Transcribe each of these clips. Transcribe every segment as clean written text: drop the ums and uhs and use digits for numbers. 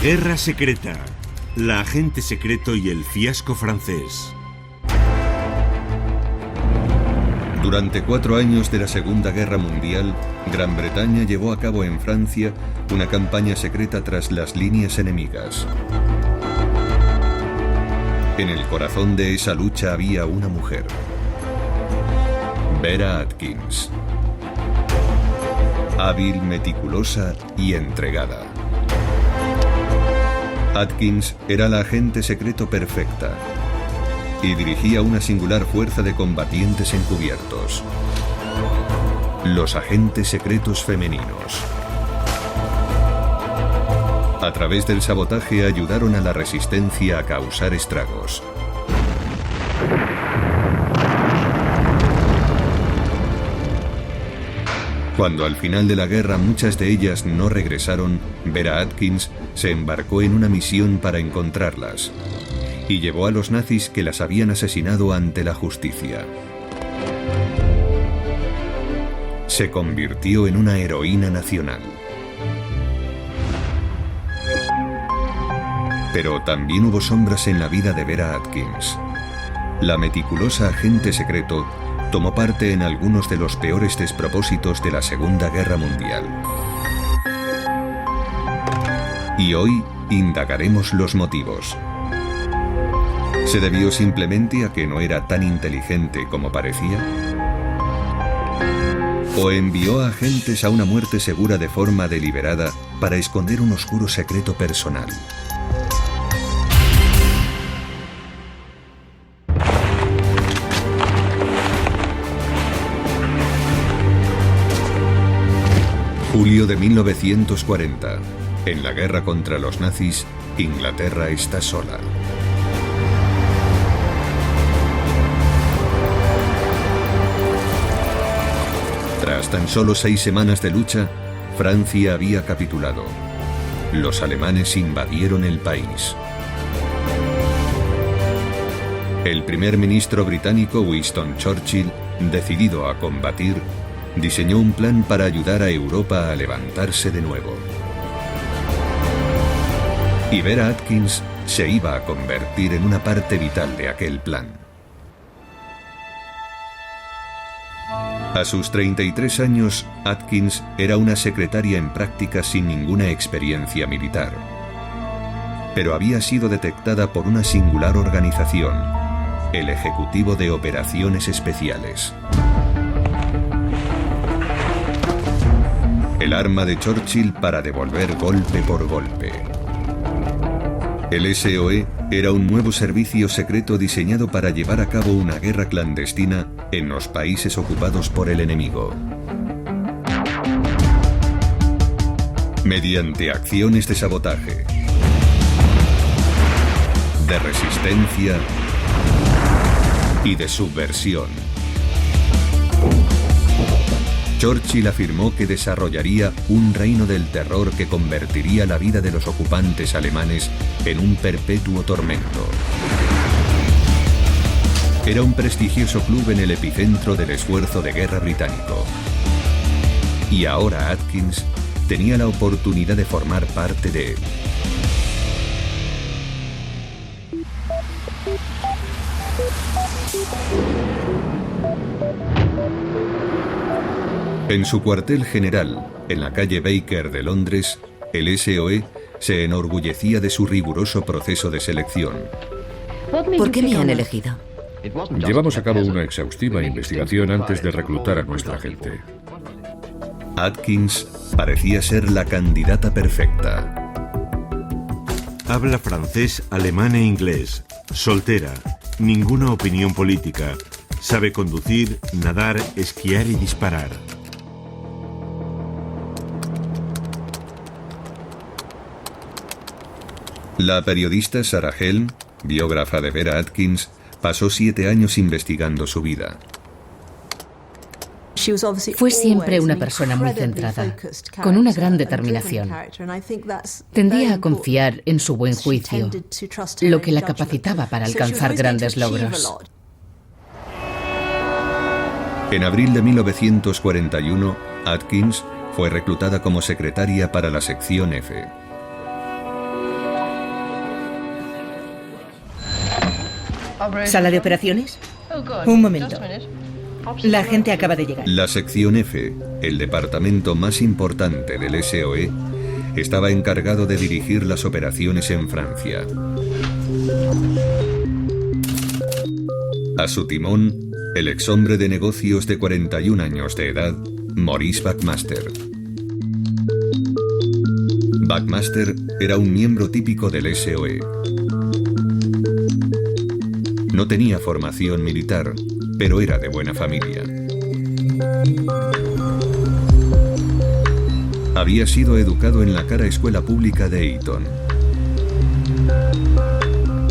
guerra secreta, la agente secreto y el fiasco francés. Durante 4 años de la Segunda Guerra Mundial, Gran Bretaña llevó a cabo en Francia una campaña secreta tras las líneas enemigas. En el corazón de esa lucha había una mujer, Vera Atkins. Hábil, meticulosa y entregada. Atkins era la agente secreto perfecta y dirigía una singular fuerza de combatientes encubiertos, los agentes secretos femeninos. A través del sabotaje ayudaron a la resistencia a causar estragos. Cuando al final de la guerra muchas de ellas no regresaron, Vera Atkins se embarcó en una misión para encontrarlas y llevó a los nazis que las habían asesinado ante la justicia. Se convirtió en una heroína nacional. Pero también hubo sombras en la vida de Vera Atkins. La meticulosa agente secreto tomó parte en algunos de los peores despropósitos de la Segunda Guerra Mundial. Y hoy indagaremos los motivos. ¿Se debió simplemente a que no era tan inteligente como parecía? ¿O envió a agentes a una muerte segura de forma deliberada para esconder un oscuro secreto personal? Julio de 1940. En la guerra contra los nazis, Inglaterra está sola. Tras tan solo 6 semanas de lucha, Francia había capitulado. Los alemanes invadieron el país. El primer ministro británico Winston Churchill, decidido a combatir, diseñó un plan para ayudar a Europa a levantarse de nuevo. Y Vera Atkins se iba a convertir en una parte vital de aquel plan. A sus 33 años, Atkins era una secretaria en práctica sin ninguna experiencia militar. Pero había sido detectada por una singular organización, el Ejecutivo de Operaciones Especiales. El arma de Churchill para devolver golpe por golpe. El SOE era un nuevo servicio secreto diseñado para llevar a cabo una guerra clandestina en los países ocupados por el enemigo. Mediante acciones de sabotaje, de resistencia y de subversión. Churchill afirmó que desarrollaría un reino del terror que convertiría la vida de los ocupantes alemanes en un perpetuo tormento. Era un prestigioso club en el epicentro del esfuerzo de guerra británico. Y ahora Atkins tenía la oportunidad de formar parte de él. En su cuartel general, en la calle Baker de Londres, el SOE se enorgullecía de su riguroso proceso de selección. ¿Por qué me han elegido? Llevamos a cabo una exhaustiva investigación antes de reclutar a nuestra gente. Atkins parecía ser la candidata perfecta. Habla francés, alemán e inglés. Soltera. Ninguna opinión política. Sabe conducir, nadar, esquiar y disparar. La periodista Sarah Helm, biógrafa de Vera Atkins, pasó 7 años investigando su vida. Fue siempre una persona muy centrada, con una gran determinación. Tendía a confiar en su buen juicio, lo que la capacitaba para alcanzar grandes logros. En abril de 1941, Atkins fue reclutada como secretaria para la sección F. ¿Sala de operaciones? Un momento. La gente acaba de llegar. La sección F, el departamento más importante del SOE, estaba encargado de dirigir las operaciones en Francia. A su timón, el exhombre de negocios de 41 años de edad, Maurice Buckmaster. Buckmaster era un miembro típico del SOE. No tenía formación militar, pero era de buena familia. Había sido educado en la cara escuela pública de Eton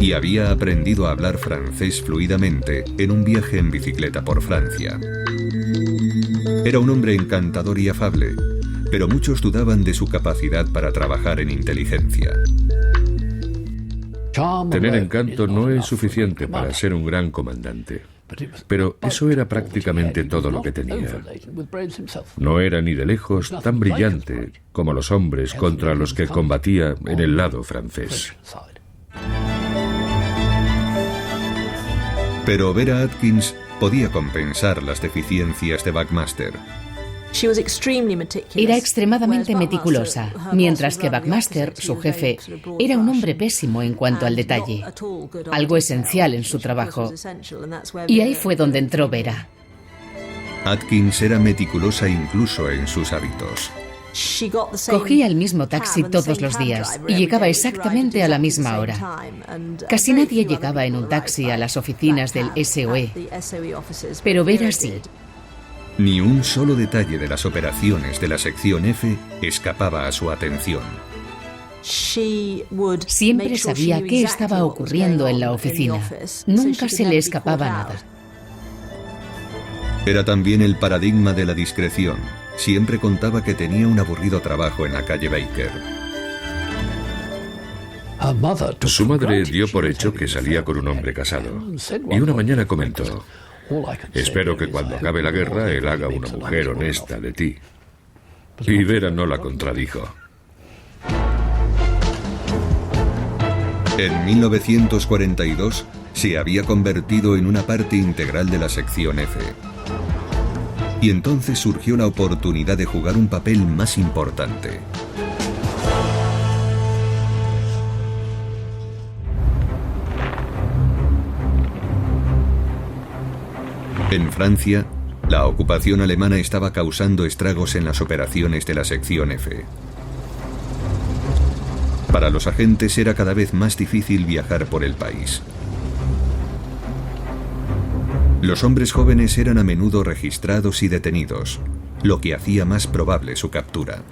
y había aprendido a hablar francés fluidamente en un viaje en bicicleta por Francia. Era un hombre encantador y afable, pero muchos dudaban de su capacidad para trabajar en inteligencia. Tener encanto no es suficiente para ser un gran comandante, pero eso era prácticamente todo lo que tenía. No era ni de lejos tan brillante como los hombres contra los que combatía en el lado francés. Pero Vera Atkins podía compensar las deficiencias de Buckmaster. Era extremadamente meticulosa, mientras que Buckmaster, su jefe, era un hombre pésimo en cuanto al detalle, algo esencial en su trabajo. Y ahí fue donde entró Vera. Atkins era meticulosa incluso en sus hábitos. Cogía el mismo taxi todos los días y llegaba exactamente a la misma hora. Casi nadie llegaba en un taxi a las oficinas del SOE, pero Vera sí. Ni un solo detalle de las operaciones de la sección F escapaba a su atención. Siempre sabía qué estaba ocurriendo en la oficina. Nunca se le escapaba nada. Era también el paradigma de la discreción. Siempre contaba que tenía un aburrido trabajo en la calle Baker. Su madre dio por hecho que salía con un hombre casado, y una mañana comentó: espero que cuando acabe la guerra él haga una mujer honesta de ti. Y Vera no la contradijo. En 1942 se había convertido en una parte integral de la sección F. Y entonces surgió la oportunidad de jugar un papel más importante. En Francia, la ocupación alemana estaba causando estragos en las operaciones de la sección F. Para los agentes era cada vez más difícil viajar por el país. Los hombres jóvenes eran a menudo registrados y detenidos, lo que hacía más probable su captura.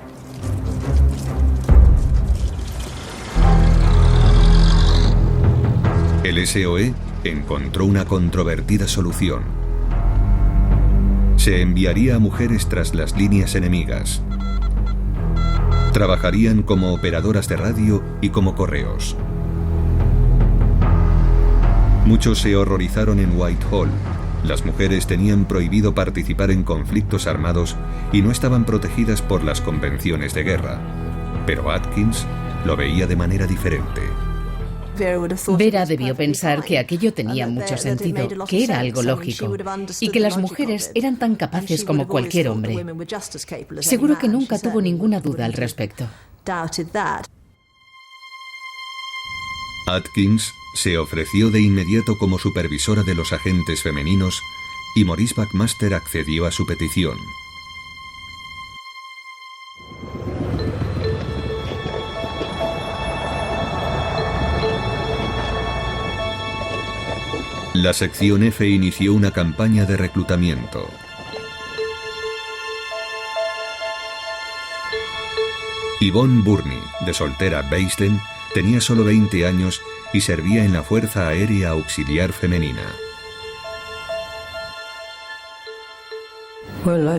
El SOE encontró una controvertida solución. Se enviaría a mujeres tras las líneas enemigas. Trabajarían como operadoras de radio y como correos. Muchos se horrorizaron en Whitehall. Las mujeres tenían prohibido participar en conflictos armados y no estaban protegidas por las convenciones de guerra. Pero Atkins lo veía de manera diferente. Vera debió pensar que aquello tenía mucho sentido, que era algo lógico, y que las mujeres eran tan capaces como cualquier hombre. Seguro que nunca tuvo ninguna duda al respecto. Atkins se ofreció de inmediato como supervisora de los agentes femeninos y Maurice Buckmaster accedió a su petición. La sección F inició una campaña de reclutamiento. Yvonne Burney, de soltera Bayston, tenía solo 20 años y servía en la Fuerza Aérea Auxiliar Femenina.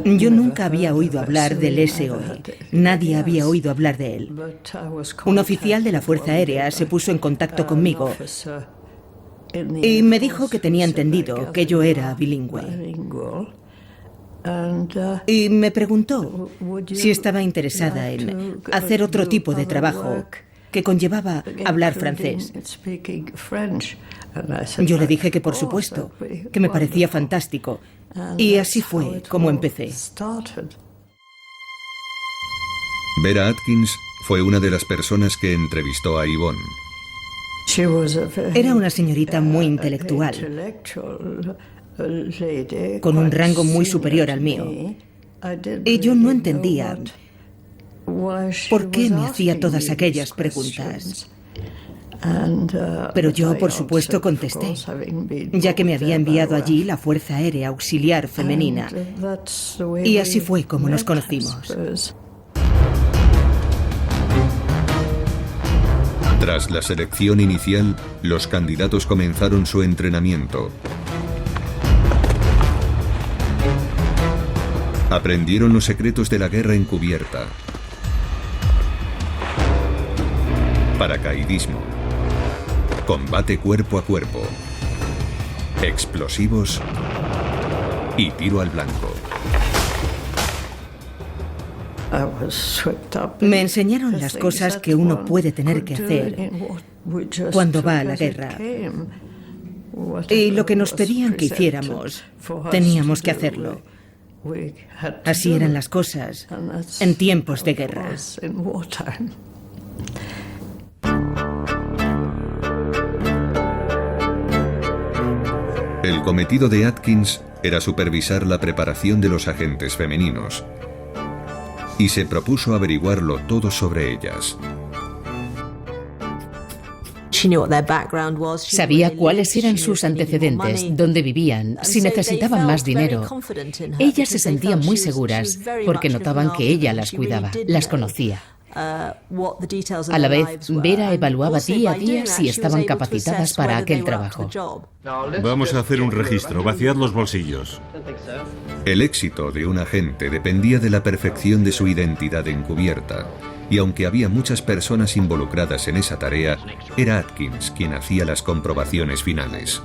Yo nunca había oído hablar del SOE. Nadie había oído hablar de él. Un oficial de la Fuerza Aérea se puso en contacto conmigo y me dijo que tenía entendido que yo era bilingüe. Y me preguntó si estaba interesada en hacer otro tipo de trabajo que conllevaba hablar francés. Yo le dije que por supuesto, que me parecía fantástico. Y así fue como empecé. Vera Atkins fue una de las personas que entrevistó a Yvonne. Era una señorita muy intelectual, con un rango muy superior al mío. Y yo no entendía por qué me hacía todas aquellas preguntas. Pero yo, por supuesto, contesté, ya que me había enviado allí la Fuerza Aérea Auxiliar Femenina. Y así fue como nos conocimos. Tras la selección inicial, los candidatos comenzaron su entrenamiento. Aprendieron los secretos de la guerra encubierta, paracaidismo, combate cuerpo a cuerpo, explosivos y tiro al blanco. Me enseñaron las cosas que uno puede tener que hacer cuando va a la guerra. Y lo que nos pedían que hiciéramos, teníamos que hacerlo. Así eran las cosas en tiempos de guerra. El cometido de Atkins era supervisar la preparación de los agentes femeninos y se propuso averiguarlo todo sobre ellas. Sabía cuáles eran sus antecedentes, dónde vivían, si necesitaban más dinero. Ellas se sentían muy seguras porque notaban que ella las cuidaba, las conocía. A la vez, Vera evaluaba día a día si estaban capacitadas para aquel trabajo. Vamos a hacer un registro. Vaciad los bolsillos. El éxito de un agente dependía de la perfección de su identidad encubierta. Y aunque había muchas personas involucradas en esa tarea, era Atkins quien hacía las comprobaciones finales.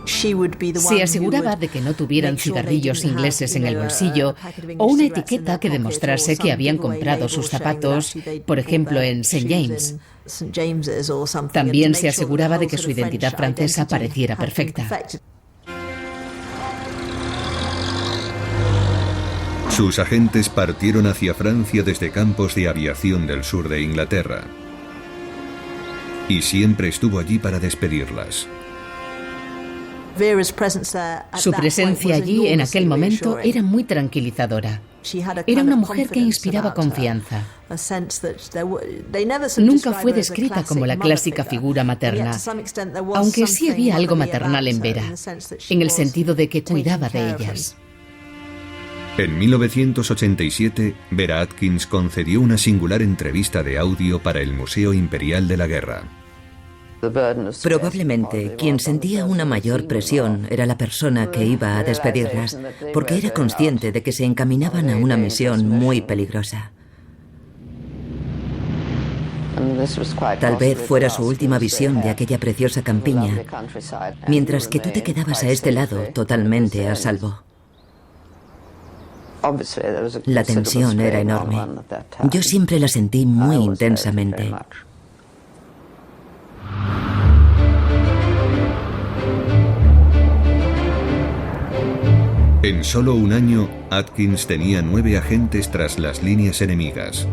Se aseguraba de que no tuvieran cigarrillos ingleses en el bolsillo o una etiqueta que demostrase que habían comprado sus zapatos, por ejemplo, en St. James. También se aseguraba de que su identidad francesa pareciera perfecta. Sus agentes partieron hacia Francia desde campos de aviación del sur de Inglaterra. Y siempre estuvo allí para despedirlas. Su presencia allí en aquel momento era muy tranquilizadora. Era una mujer que inspiraba confianza. Nunca fue descrita como la clásica figura materna, aunque sí había algo maternal en Vera, en el sentido de que cuidaba de ellas. En 1987, Vera Atkins concedió una singular entrevista de audio para el Museo Imperial de la Guerra. Probablemente quien sentía una mayor presión era la persona que iba a despedirlas, porque era consciente de que se encaminaban a una misión muy peligrosa. Tal vez fuera su última visión de aquella preciosa campiña, mientras que tú te quedabas a este lado totalmente a salvo. La tensión era enorme. Yo siempre la sentí muy intensamente. En solo un año, Atkins tenía 9 agentes tras las líneas enemigas,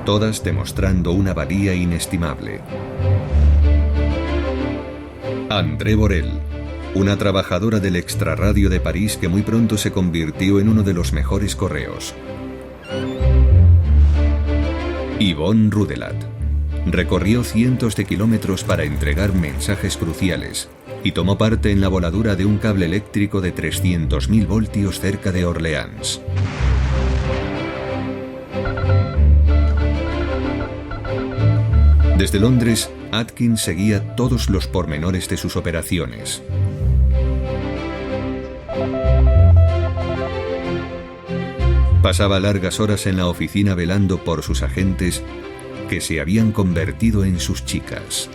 todas demostrando una valía inestimable. André Borel, una trabajadora del extrarradio de París que muy pronto se convirtió en uno de los mejores correos. Yvonne Roudelat recorrió cientos de kilómetros para entregar mensajes cruciales y tomó parte en la voladura de un cable eléctrico de 300.000 voltios cerca de Orleans. Desde Londres, Atkins seguía todos los pormenores de sus operaciones. Pasaba largas horas en la oficina velando por sus agentes que se habían convertido en sus chicas.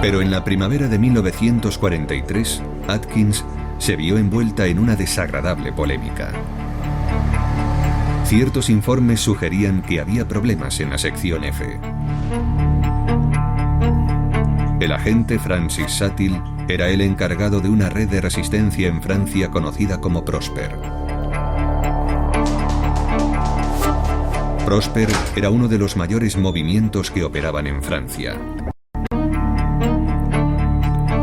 Pero en la primavera de 1943, Atkins se vio envuelta en una desagradable polémica. Ciertos informes sugerían que había problemas en la sección F. El agente Francis Satil era el encargado de una red de resistencia en Francia conocida como Prosper. Prosper era uno de los mayores movimientos que operaban en Francia.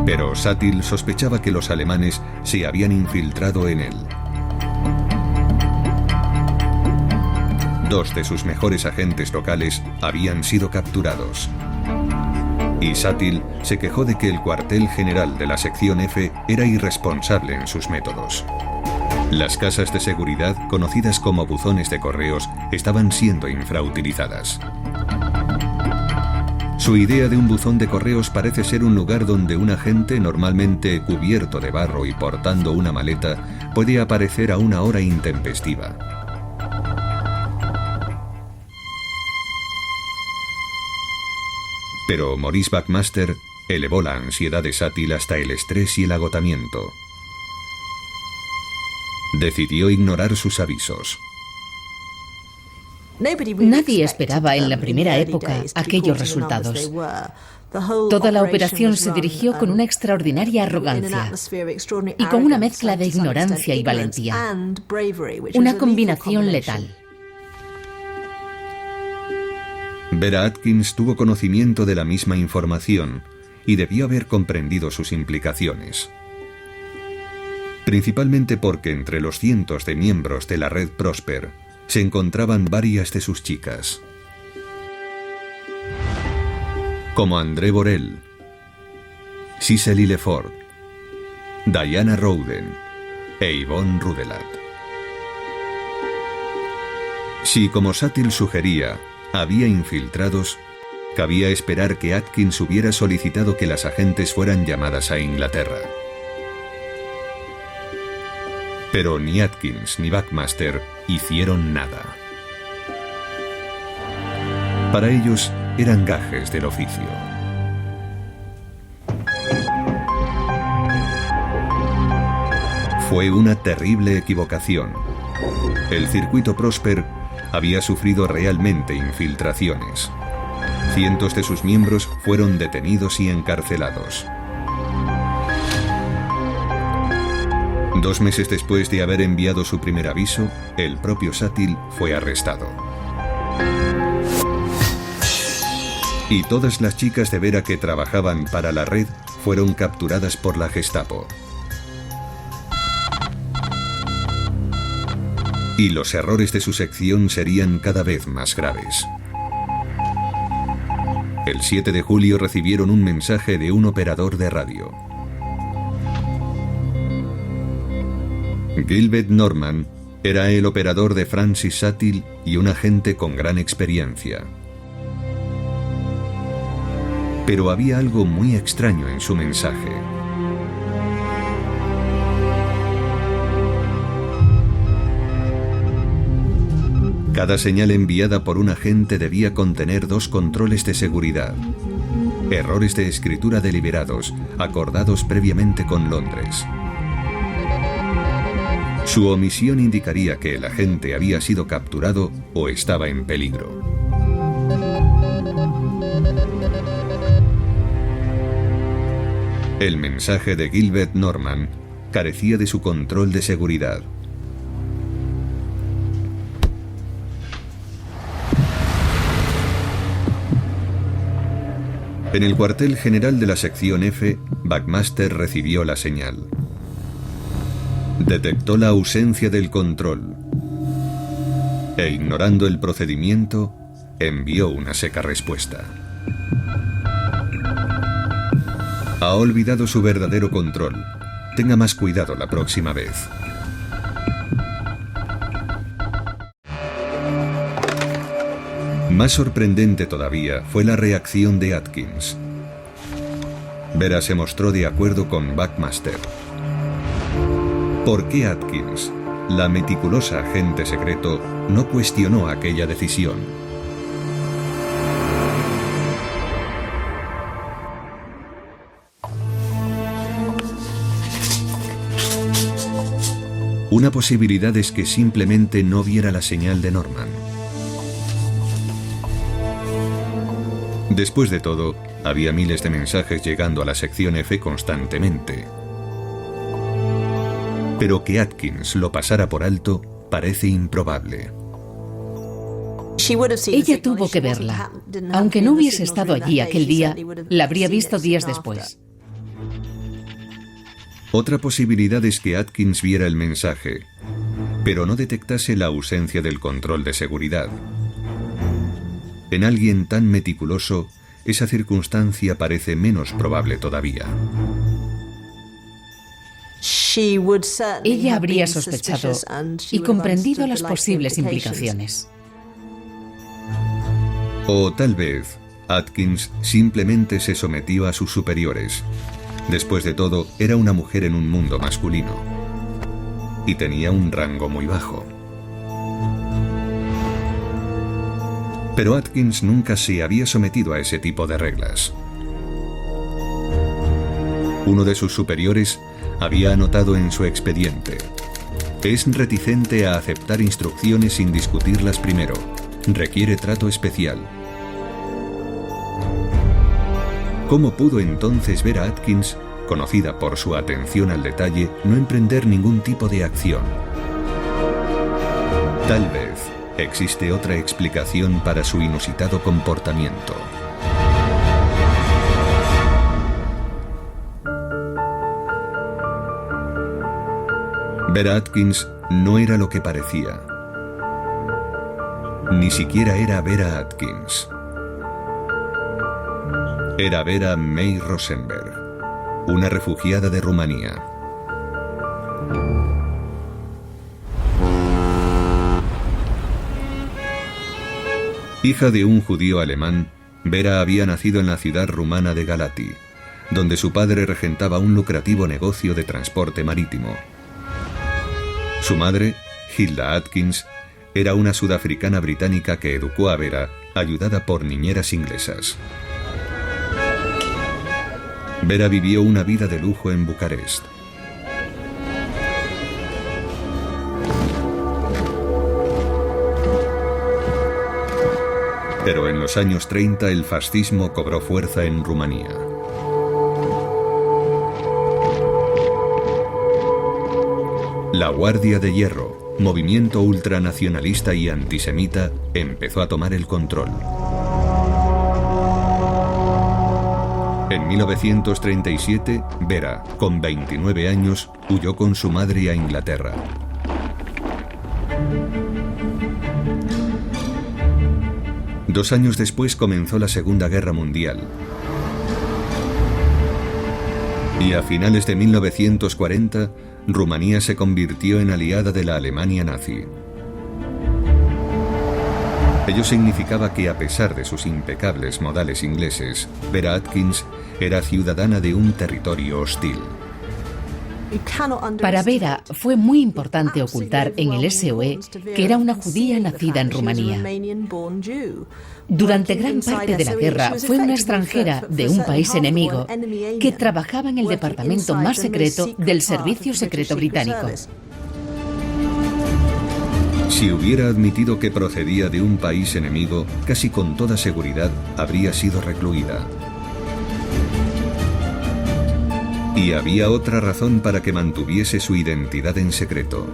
Pero Satil sospechaba que los alemanes se habían infiltrado en él. 2 de sus mejores agentes locales habían sido capturados. Y Satil se quejó de que el cuartel general de la sección F era irresponsable en sus métodos. Las casas de seguridad, conocidas como buzones de correos, estaban siendo infrautilizadas. Su idea de un buzón de correos parece ser un lugar donde un agente, normalmente cubierto de barro y portando una maleta, puede aparecer a una hora intempestiva. Pero Maurice Buckmaster elevó la ansiedad de Satil hasta el estrés y el agotamiento. Decidió ignorar sus avisos. Nadie esperaba en la primera época aquellos resultados. Toda la operación se dirigió con una extraordinaria arrogancia y con una mezcla de ignorancia y valentía. Una combinación letal. Vera Atkins tuvo conocimiento de la misma información y debió haber comprendido sus implicaciones. Principalmente porque entre los cientos de miembros de la red Prosper se encontraban varias de sus chicas. Como André Borel, Cicely Lefort, Diana Rowden e Yvonne Rudelat. Si, como Satil sugería, había infiltrados, cabía esperar que Atkins hubiera solicitado que las agentes fueran llamadas a Inglaterra. Pero ni Atkins ni Buckmaster hicieron nada. Para ellos eran gajes del oficio. Fue una terrible equivocación. El circuito Prosper había sufrido realmente infiltraciones. Cientos de sus miembros fueron detenidos y encarcelados. 2 meses después de haber enviado su primer aviso, el propio Satil fue arrestado. Y todas las chicas de Vera que trabajaban para la red fueron capturadas por la Gestapo. Y los errores de su sección serían cada vez más graves. El 7 de julio recibieron un mensaje de un operador de radio. Gilbert Norman era el operador de Francis Satil y un agente con gran experiencia. Pero había algo muy extraño en su mensaje. Cada señal enviada por un agente debía contener 2 controles de seguridad. Errores de escritura deliberados, acordados previamente con Londres. Su omisión indicaría que el agente había sido capturado o estaba en peligro. El mensaje de Gilbert Norman carecía de su control de seguridad. En el cuartel general de la sección F, Buckmaster recibió la señal. Detectó la ausencia del control e, ignorando el procedimiento, envió una seca respuesta. Ha olvidado su verdadero control. Tenga más cuidado la próxima vez. Más sorprendente todavía fue la reacción de Atkins. Vera se mostró de acuerdo con Buckmaster. ¿Por qué Atkins, la meticulosa agente secreto, no cuestionó aquella decisión? Una posibilidad es que simplemente no viera la señal de Norman. Después de todo, había miles de mensajes llegando a la sección F constantemente. Pero que Atkins lo pasara por alto parece improbable. Ella tuvo que verla. Aunque no hubiese estado allí aquel día, la habría visto días después. Otra posibilidad es que Atkins viera el mensaje, pero no detectase la ausencia del control de seguridad. En alguien tan meticuloso, esa circunstancia parece menos probable todavía. Ella habría sospechado y comprendido las posibles implicaciones. O tal vez, Atkins simplemente se sometió a sus superiores. Después de todo, era una mujer en un mundo masculino. Y tenía un rango muy bajo. Pero Atkins nunca se había sometido a ese tipo de reglas. Uno de sus superiores había anotado en su expediente: es reticente a aceptar instrucciones sin discutirlas primero. Requiere trato especial. ¿Cómo pudo entonces ver a Atkins, conocida por su atención al detalle, no emprender ningún tipo de acción? Tal vez existe otra explicación para su inusitado comportamiento. Vera Atkins no era lo que parecía. Ni siquiera era Vera Atkins. Era Vera May Rosenberg, una refugiada de Rumanía. Hija de un judío alemán, Vera había nacido en la ciudad rumana de Galati, donde su padre regentaba un lucrativo negocio de transporte marítimo. Su madre, Hilda Atkins, era una sudafricana británica que educó a Vera, ayudada por niñeras inglesas. Vera vivió una vida de lujo en Bucarest. Pero en los años 30 el fascismo cobró fuerza en Rumanía. La Guardia de Hierro, movimiento ultranacionalista y antisemita, empezó a tomar el control. En 1937, Vera, con 29 años, huyó con su madre a Inglaterra. Dos años después comenzó la Segunda Guerra Mundial. Y a finales de 1940, Rumanía se convirtió en aliada de la Alemania nazi. Ello significaba que, a pesar de sus impecables modales ingleses, Vera Atkins era ciudadana de un territorio hostil. Para Vera fue muy importante ocultar en el SOE que era una judía nacida en Rumanía. Durante gran parte de la guerra fue una extranjera de un país enemigo que trabajaba en el departamento más secreto del Servicio Secreto Británico. Si hubiera admitido que procedía de un país enemigo, casi con toda seguridad habría sido recluida. Y había otra razón para que mantuviese su identidad en secreto.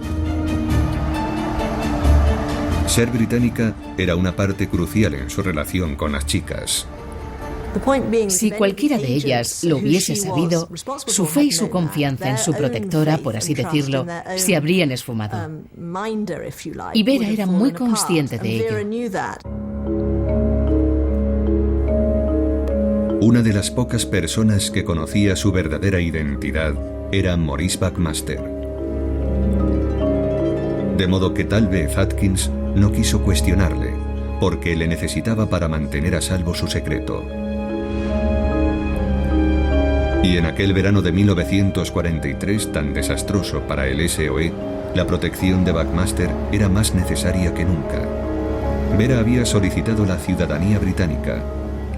Ser británica era una parte crucial en su relación con las chicas. Si cualquiera de ellas lo hubiese sabido, su fe y su confianza en su protectora, por así decirlo, se habrían esfumado. Y Vera era muy consciente de ello. Una de las pocas personas que conocía su verdadera identidad era Maurice Buckmaster. De modo que tal vez Atkins no quiso cuestionarle, porque le necesitaba para mantener a salvo su secreto. Y en aquel verano de 1943, tan desastroso para el SOE, la protección de Buckmaster era más necesaria que nunca. Vera había solicitado la ciudadanía británica,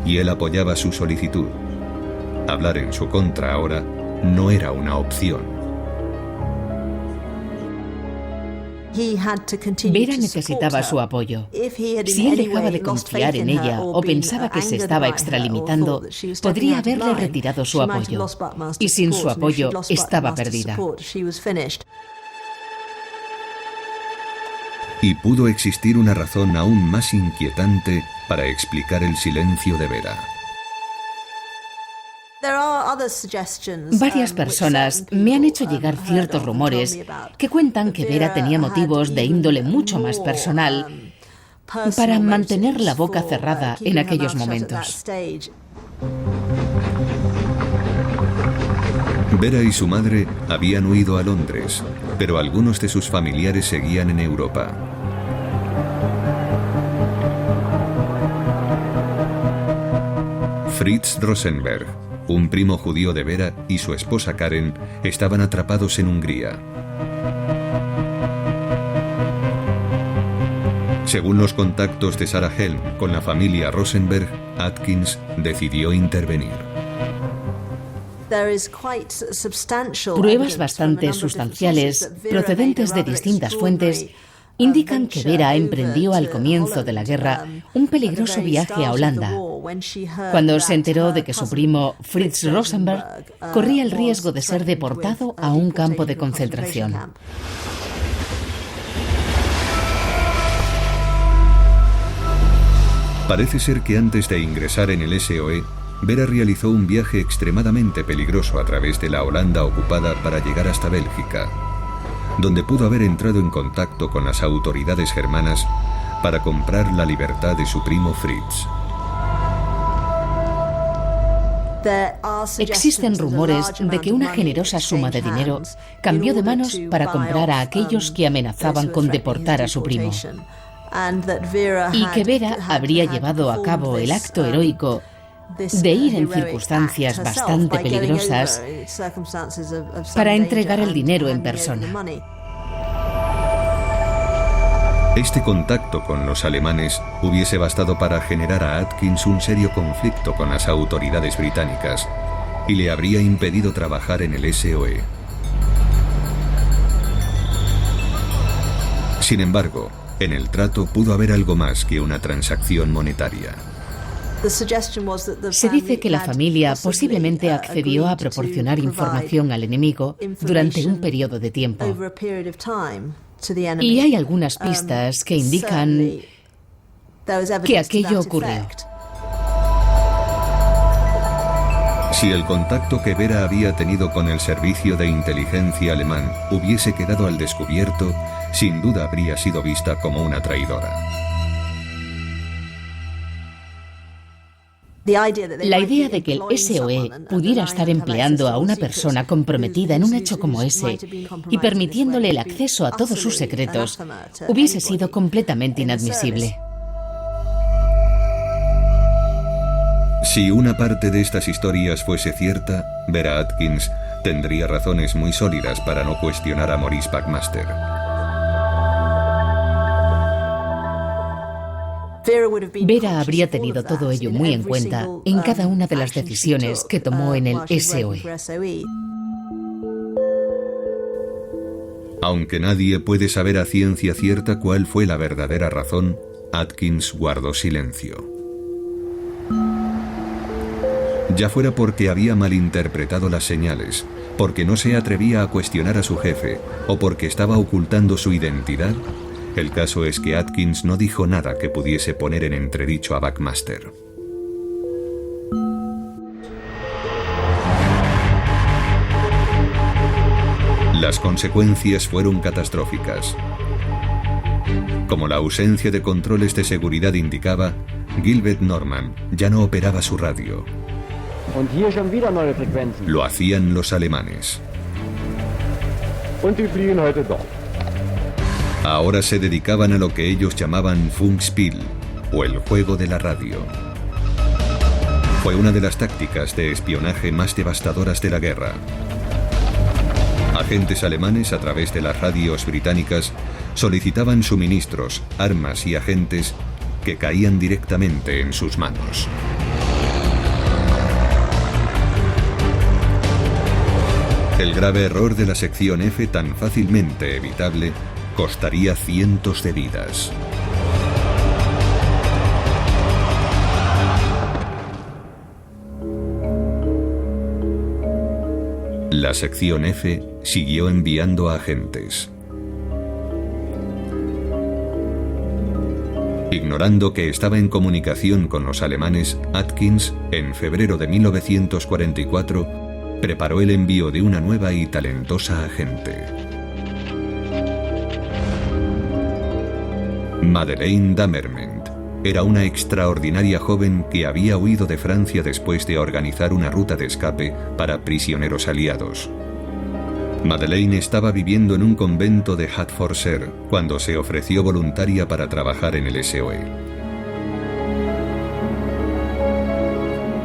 y él apoyaba su solicitud. Hablar en su contra ahora no era una opción. Vera necesitaba su apoyo. Si él dejaba de confiar en ella o pensaba que se estaba extralimitando, podría haberle retirado su apoyo. Y sin su apoyo estaba perdida. Y pudo existir una razón aún más inquietante para explicar el silencio de Vera. Varias personas me han hecho llegar ciertos rumores que cuentan que Vera tenía motivos de índole mucho más personal para mantener la boca cerrada en aquellos momentos. Vera y su madre habían huido a Londres, pero algunos de sus familiares seguían en Europa. Fritz Rosenberg, un primo judío de Vera, y su esposa Karen estaban atrapados en Hungría. Según los contactos de Sarah Helm con la familia Rosenberg, Atkins decidió intervenir. Pruebas bastante sustanciales, procedentes de distintas fuentes, indican que Vera emprendió al comienzo de la guerra un peligroso viaje a Holanda, cuando se enteró de que su primo Fritz Rosenberg corría el riesgo de ser deportado a un campo de concentración. Parece ser que antes de ingresar en el SOE, Vera realizó un viaje extremadamente peligroso a través de la Holanda ocupada para llegar hasta Bélgica, donde pudo haber entrado en contacto con las autoridades germanas para comprar la libertad de su primo Fritz. Existen rumores de que una generosa suma de dinero cambió de manos para comprar a aquellos que amenazaban con deportar a su primo, y que Vera habría llevado a cabo el acto heroico de ir en circunstancias bastante peligrosas para entregar el dinero en persona. Este contacto con los alemanes hubiese bastado para generar a Atkins un serio conflicto con las autoridades británicas y le habría impedido trabajar en el SOE. Sin embargo, en el trato pudo haber algo más que una transacción monetaria. Se dice que la familia posiblemente accedió a proporcionar información al enemigo durante un periodo de tiempo. Y hay algunas pistas que indican que aquello ocurrió. Si el contacto que Vera había tenido con el servicio de inteligencia alemán hubiese quedado al descubierto, sin duda habría sido vista como una traidora. La idea de que el SOE pudiera estar empleando a una persona comprometida en un hecho como ese y permitiéndole el acceso a todos sus secretos hubiese sido completamente inadmisible. Si una parte de estas historias fuese cierta, Vera Atkins tendría razones muy sólidas para no cuestionar a Maurice Buckmaster. Vera habría tenido todo ello muy en cuenta en cada una de las decisiones que tomó en el SOE. Aunque nadie puede saber a ciencia cierta cuál fue la verdadera razón, Atkins guardó silencio. Ya fuera porque había malinterpretado las señales, porque no se atrevía a cuestionar a su jefe o porque estaba ocultando su identidad, el caso es que Atkins no dijo nada que pudiese poner en entredicho a Buckmaster. Las consecuencias fueron catastróficas. Como la ausencia de controles de seguridad indicaba, Gilbert Norman ya no operaba su radio. Lo hacían los alemanes. Ahora se dedicaban a lo que ellos llamaban Funkspiel, o el juego de la radio. Fue una de las tácticas de espionaje más devastadoras de la guerra. Agentes alemanes, a través de las radios británicas, solicitaban suministros, armas y agentes que caían directamente en sus manos. El grave error de la sección F, tan fácilmente evitable, costaría cientos de vidas. La sección F siguió enviando agentes. Ignorando que estaba en comunicación con los alemanes, Atkins, en febrero de 1944, preparó el envío de una nueva y talentosa agente. Madeleine Damerment era una extraordinaria joven que había huido de Francia después de organizar una ruta de escape para prisioneros aliados. Madeleine estaba viviendo en un convento de Hertfordshire cuando se ofreció voluntaria para trabajar en el SOE.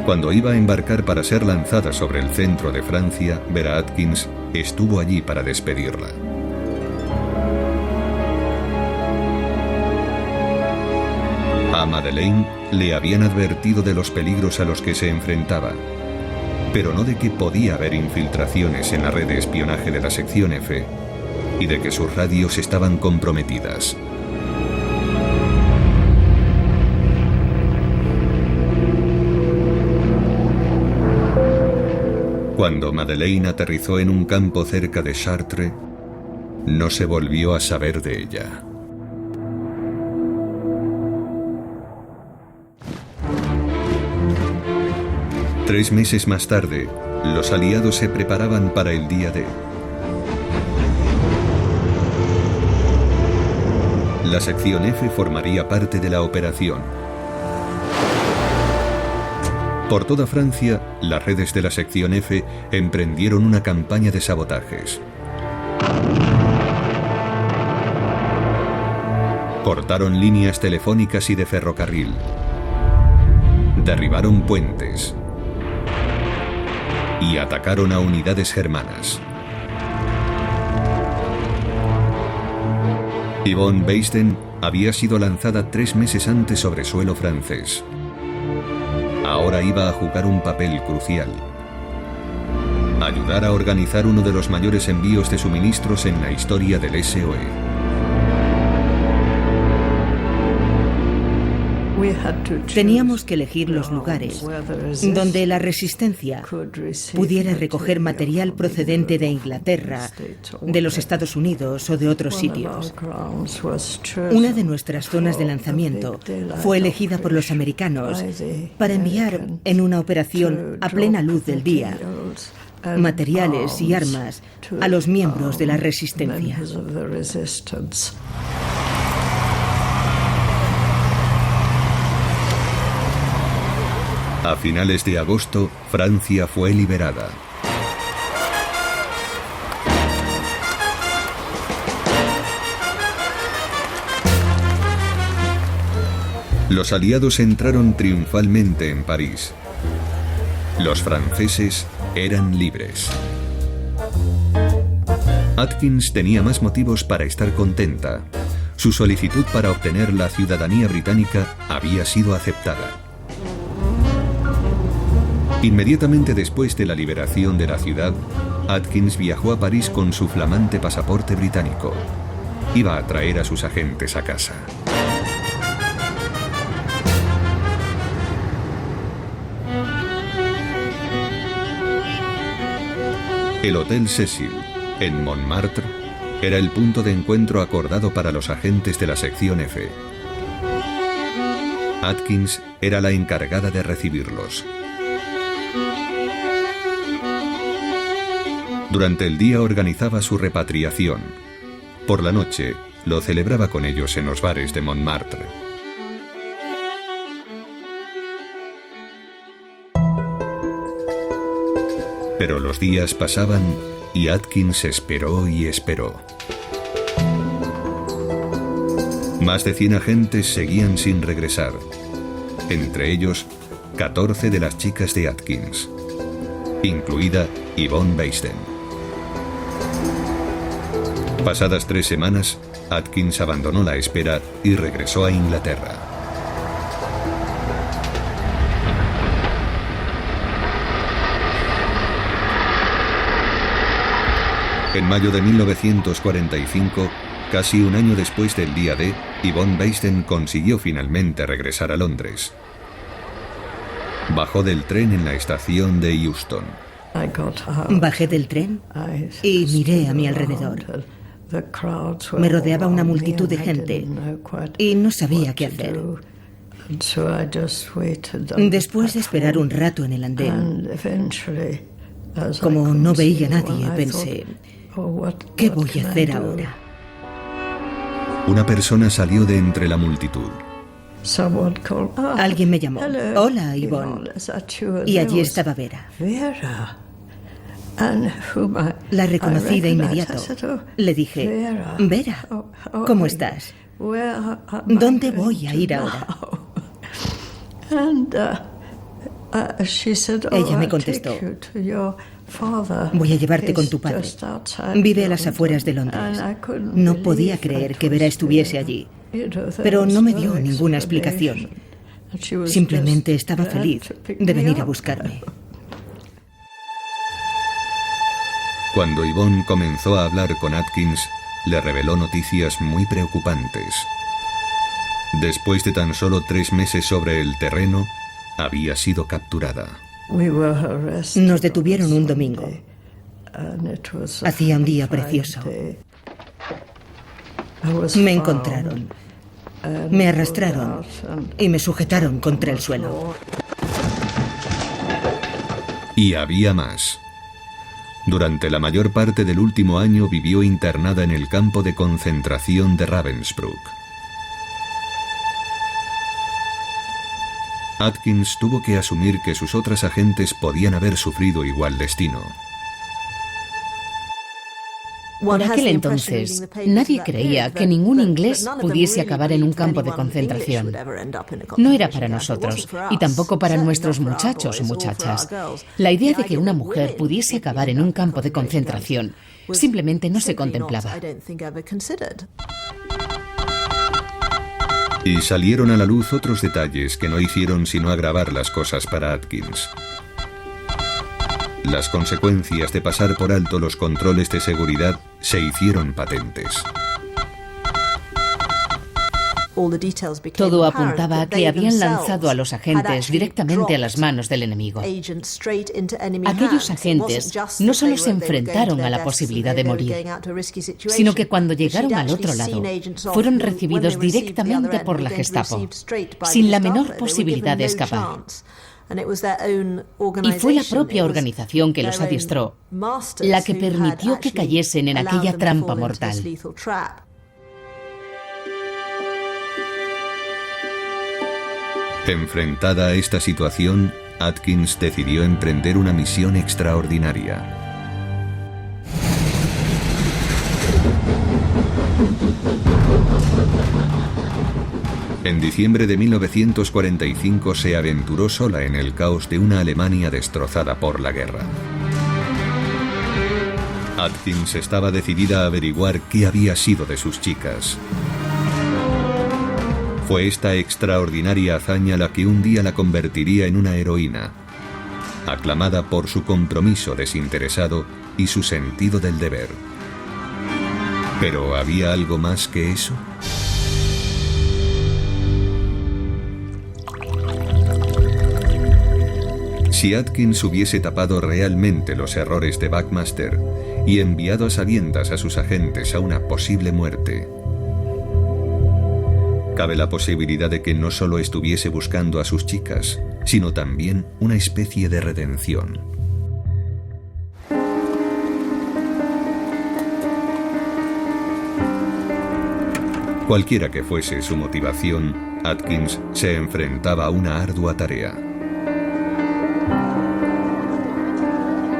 Cuando iba a embarcar para ser lanzada sobre el centro de Francia, Vera Atkins estuvo allí para despedirla. A Madeleine le habían advertido de los peligros a los que se enfrentaba, pero no de que podía haber infiltraciones en la red de espionaje de la sección F y de que sus radios estaban comprometidas. Cuando Madeleine aterrizó en un campo cerca de Chartres, no se volvió a saber de ella. Tres meses más tarde, los aliados se preparaban para el día D. La sección F formaría parte de la operación. Por toda Francia, las redes de la sección F emprendieron una campaña de sabotajes. Cortaron líneas telefónicas y de ferrocarril. Derribaron puentes. Y atacaron a unidades germanas. Yvonne Beisten había sido lanzada 3 meses antes sobre suelo francés. Ahora iba a jugar un papel crucial: ayudar a organizar uno de los mayores envíos de suministros en la historia del SOE. Teníamos que elegir los lugares donde la resistencia pudiera recoger material procedente de Inglaterra, de los Estados Unidos o de otros sitios. Una de nuestras zonas de lanzamiento fue elegida por los americanos para enviar en una operación a plena luz del día materiales y armas a los miembros de la resistencia. A finales de agosto, Francia fue liberada. Los aliados entraron triunfalmente en París. Los franceses eran libres. Atkins tenía más motivos para estar contenta. Su solicitud para obtener la ciudadanía británica había sido aceptada. Inmediatamente después de la liberación de la ciudad, Atkins viajó a París con su flamante pasaporte británico. Iba a traer a sus agentes a casa. El Hotel Cecil, en Montmartre, era el punto de encuentro acordado para los agentes de la sección F. Atkins era la encargada de recibirlos. Durante el día organizaba su repatriación. Por la noche, lo celebraba con ellos en los bares de Montmartre. Pero los días pasaban y Atkins esperó y esperó. Más de 100 agentes seguían sin regresar. Entre ellos, 14 de las chicas de Atkins, incluida Yvonne Beisten. Pasadas 3 semanas, Atkins abandonó la espera y regresó a Inglaterra. En mayo de 1945, Casi un año después del día D, Yvonne Beisten consiguió finalmente regresar a Londres. Bajó del tren en la estación de Euston. Bajé del tren y miré a mi alrededor. Me rodeaba una multitud de gente y no sabía qué hacer. Después de esperar un rato en el andén, como no veía a nadie, pensé, ¿qué voy a hacer ahora? Una persona salió de entre la multitud. Alguien me llamó. Hola, Yvonne. Y allí estaba Vera. La reconocí de inmediato. Le dije, Vera, ¿cómo estás? ¿Dónde voy a ir ahora? Ella me contestó, voy a llevarte con tu padre. Vive a las afueras de Londres. No podía creer que Vera estuviese allí, pero no me dio ninguna explicación. Simplemente estaba feliz de venir a buscarme. Cuando Yvonne comenzó a hablar con Atkins, le reveló noticias muy preocupantes. Después de tan solo 3 meses sobre el terreno, había sido capturada. Nos detuvieron un domingo. Hacía un día precioso. Me encontraron, me arrastraron y me sujetaron contra el suelo. Y había más. Durante la mayor parte del último año vivió internada en el campo de concentración de Ravensbrück. Atkins tuvo que asumir que sus otras agentes podían haber sufrido igual destino. Por aquel entonces, nadie creía que ningún inglés pudiese acabar en un campo de concentración. No era para nosotros, y tampoco para nuestros muchachos o muchachas. La idea de que una mujer pudiese acabar en un campo de concentración simplemente no se contemplaba. Y salieron a la luz otros detalles que no hicieron sino agravar las cosas para Atkins. Las consecuencias de pasar por alto los controles de seguridad se hicieron patentes. Todo apuntaba a que habían lanzado a los agentes directamente a las manos del enemigo. Aquellos agentes no solo se enfrentaron a la posibilidad de morir, sino que cuando llegaron al otro lado, fueron recibidos directamente por la Gestapo, sin la menor posibilidad de escapar. Y fue la propia organización que los adiestró la que permitió que cayesen en aquella trampa mortal. Enfrentada a esta situación, Atkins decidió emprender una misión extraordinaria. En diciembre de 1945 se aventuró sola en el caos de una Alemania destrozada por la guerra. Atkins estaba decidida a averiguar qué había sido de sus chicas. Fue esta extraordinaria hazaña la que un día la convertiría en una heroína, aclamada por su compromiso desinteresado y su sentido del deber. ¿Pero había algo más que eso? Si Atkins hubiese tapado realmente los errores de Buckmaster y enviado a sabiendas a sus agentes a una posible muerte, cabe la posibilidad de que no solo estuviese buscando a sus chicas, sino también una especie de redención. Cualquiera que fuese su motivación, Atkins se enfrentaba a una ardua tarea.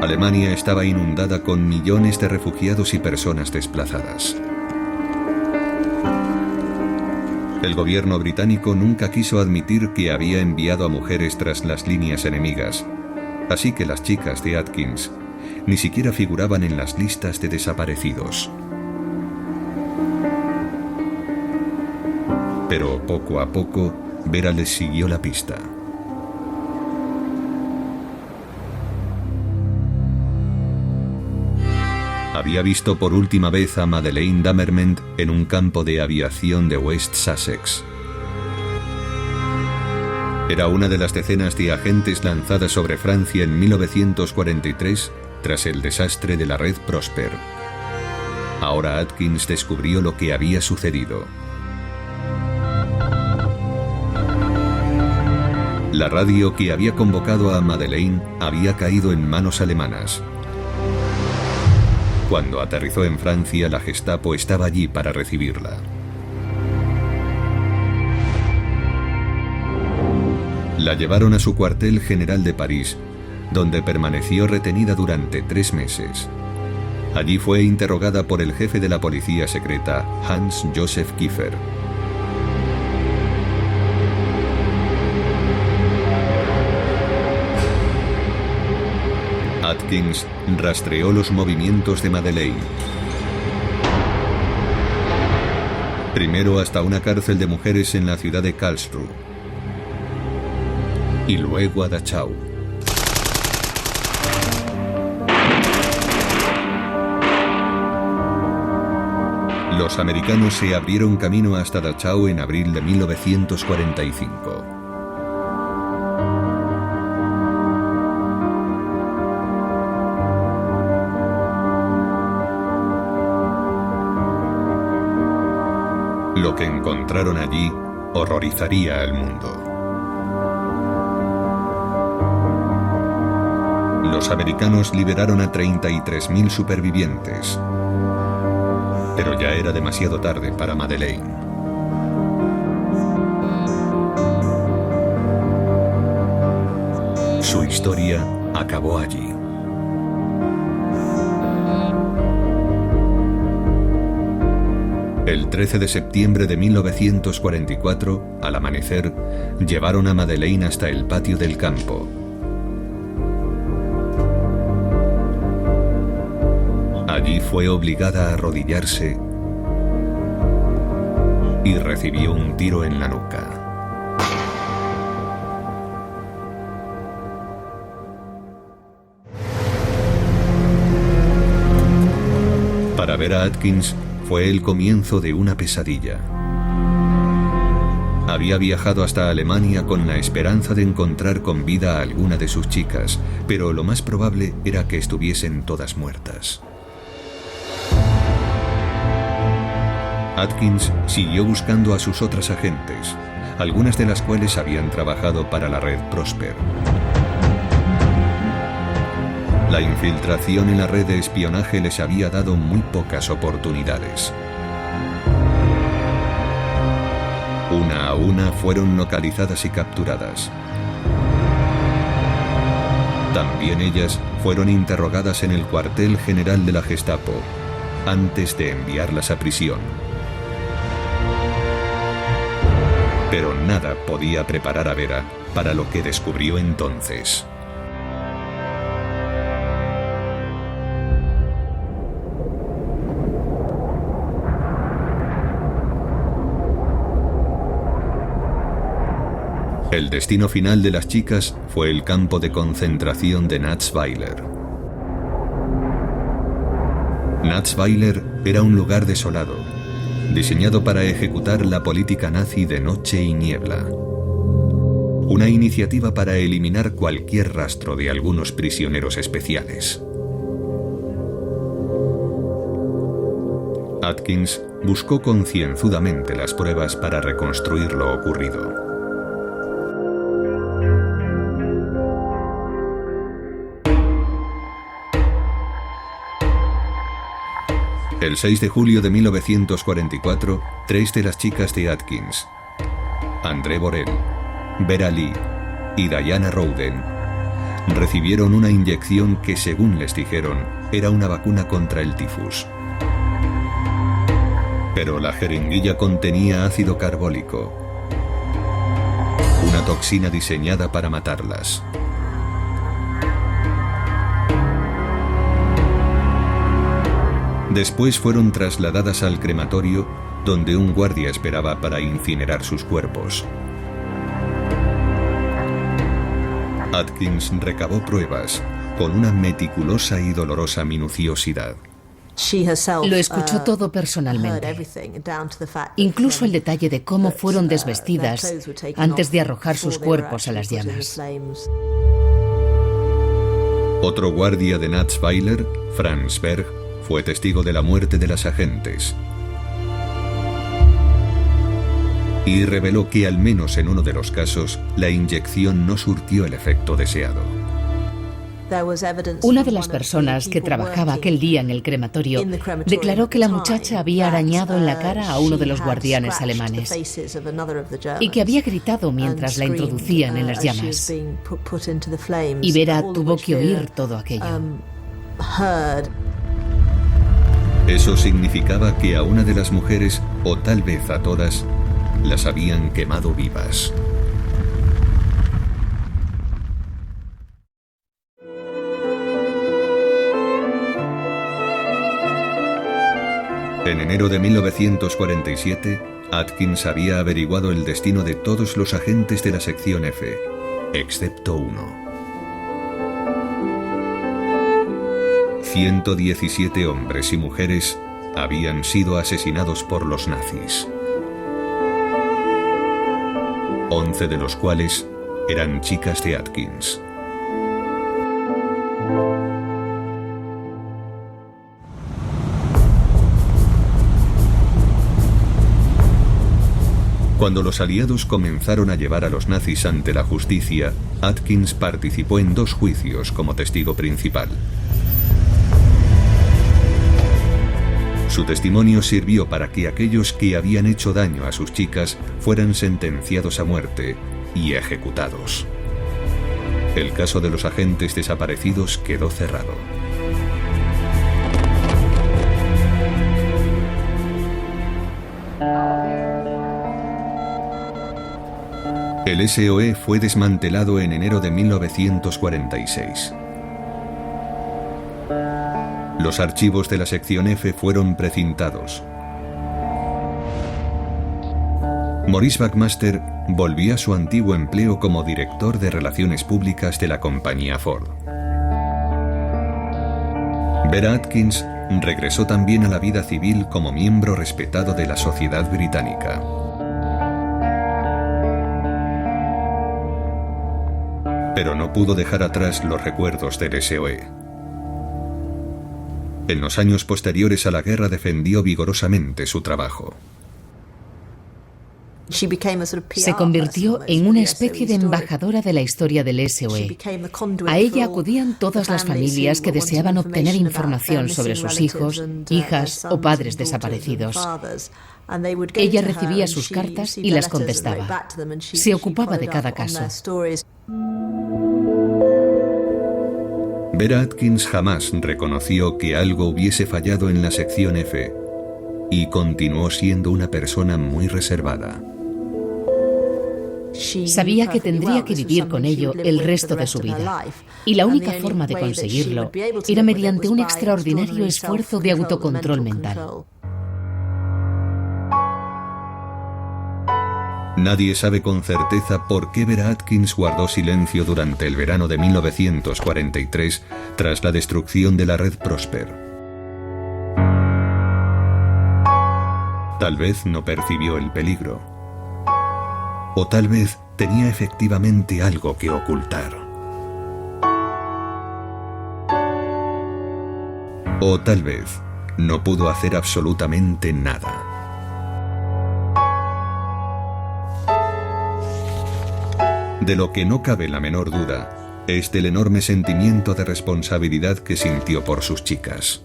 Alemania estaba inundada con millones de refugiados y personas desplazadas. El gobierno británico nunca quiso admitir que había enviado a mujeres tras las líneas enemigas, así que las chicas de Atkins ni siquiera figuraban en las listas de desaparecidos. Pero poco a poco, Vera les siguió la pista. Había visto por última vez a Madeleine Damerment en un campo de aviación de West Sussex. Era una de las decenas de agentes lanzadas sobre Francia en 1943 tras el desastre de la red Prosper. Ahora Atkins descubrió lo que había sucedido. La radio que había convocado a Madeleine había caído en manos alemanas. Cuando aterrizó en Francia, la Gestapo estaba allí para recibirla. La llevaron a su cuartel general de París, donde permaneció retenida durante 3 meses. Allí fue interrogada por el jefe de la policía secreta, Hans Josef Kiefer. Atkins rastreó los movimientos de Madeleine. Primero hasta una cárcel de mujeres en la ciudad de Karlsruhe. Y luego a Dachau. Los americanos se abrieron camino hasta Dachau en abril de 1945. Lo que encontraron allí horrorizaría al mundo. Los americanos liberaron a 33.000 supervivientes, pero ya era demasiado tarde para Madeleine. Su historia acabó allí. El 13 de septiembre de 1944, al amanecer, llevaron a Madeleine hasta el patio del campo. Allí fue obligada a arrodillarse y recibió un tiro en la nuca. Para ver a Atkins fue el comienzo de una pesadilla. Había viajado hasta Alemania con la esperanza de encontrar con vida a alguna de sus chicas, pero lo más probable era que estuviesen todas muertas. Atkins siguió buscando a sus otras agentes, algunas de las cuales habían trabajado para la red Prosper. La infiltración en la red de espionaje les había dado muy pocas oportunidades. Una a una fueron localizadas y capturadas. También ellas fueron interrogadas en el cuartel general de la Gestapo, antes de enviarlas a prisión. Pero nada podía preparar a Vera para lo que descubrió entonces. El destino final de las chicas fue el campo de concentración de Natzweiler. Natzweiler era un lugar desolado, diseñado para ejecutar la política nazi de noche y niebla. Una iniciativa para eliminar cualquier rastro de algunos prisioneros especiales. Atkins buscó concienzudamente las pruebas para reconstruir lo ocurrido. El 6 de julio de 1944, 3 de las chicas de Atkins, André Borel, Vera Lee y Diana Rowden, recibieron una inyección que, según les dijeron, era una vacuna contra el tifus. Pero la jeringuilla contenía ácido carbólico, una toxina diseñada para matarlas. Después fueron trasladadas al crematorio, donde un guardia esperaba para incinerar sus cuerpos. Atkins recabó pruebas con una meticulosa y dolorosa minuciosidad. Lo escuchó todo personalmente, incluso el detalle de cómo fueron desvestidas antes de arrojar sus cuerpos a las llamas. Otro guardia de Natzweiler, Franz Berg, fue testigo de la muerte de las agentes y reveló que al menos en uno de los casos la inyección no surtió el efecto deseado. Una de las personas que trabajaba aquel día en el crematorio declaró que la muchacha había arañado en la cara a uno de los guardianes alemanes y que había gritado mientras la introducían en las llamas. Y Vera tuvo que oír todo aquello. Eso significaba que a una de las mujeres, o tal vez a todas, las habían quemado vivas. En enero de 1947, Atkins había averiguado el destino de todos los agentes de la sección F, excepto uno. 117 hombres y mujeres habían sido asesinados por los nazis. 11 de los cuales eran chicas de Atkins. Cuando los aliados comenzaron a llevar a los nazis ante la justicia, Atkins participó en 2 juicios como testigo principal. Su testimonio sirvió para que aquellos que habían hecho daño a sus chicas fueran sentenciados a muerte y ejecutados. El caso de los agentes desaparecidos quedó cerrado. El SOE fue desmantelado en enero de 1946. Los archivos de la sección F fueron precintados. Maurice Buckmaster volvió a su antiguo empleo como director de relaciones públicas de la compañía Ford. Vera Atkins regresó también a la vida civil como miembro respetado de la sociedad británica. Pero no pudo dejar atrás los recuerdos del SOE. En los años posteriores a la guerra defendió vigorosamente su trabajo. Se convirtió en una especie de embajadora de la historia del SOE. A ella acudían todas las familias que deseaban obtener información sobre sus hijos, hijas o padres desaparecidos. Ella recibía sus cartas y las contestaba. Se ocupaba de cada caso. Vera Atkins jamás reconoció que algo hubiese fallado en la sección F y continuó siendo una persona muy reservada. Sabía que tendría que vivir con ello el resto de su vida, y la única forma de conseguirlo era mediante un extraordinario esfuerzo de autocontrol mental. Nadie sabe con certeza por qué Vera Atkins guardó silencio durante el verano de 1943 tras la destrucción de la red Prosper. Tal vez no percibió el peligro. O tal vez tenía efectivamente algo que ocultar. O tal vez no pudo hacer absolutamente nada. De lo que no cabe la menor duda es del enorme sentimiento de responsabilidad que sintió por sus chicas.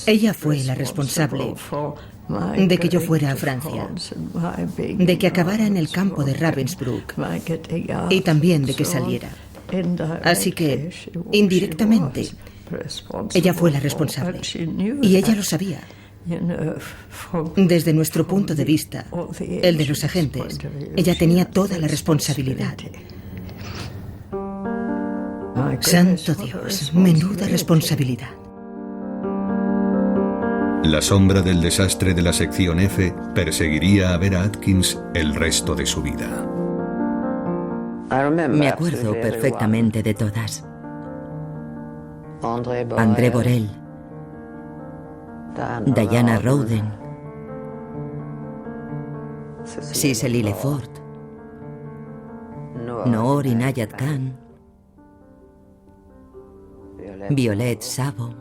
Ella fue la responsable de que yo fuera a Francia, de que acabara en el campo de Ravensbrück y también de que saliera. Así que, indirectamente, ella fue la responsable y ella lo sabía. Desde nuestro punto de vista, el de los agentes, ella tenía toda la responsabilidad. Santo Dios, menuda responsabilidad. La sombra del desastre de la sección F perseguiría a Vera Atkins el resto de su vida. Me acuerdo perfectamente de todas. André Borel, Diana Rowden, Cicely Lefort, Noor Inayat Khan, Violette Szabo,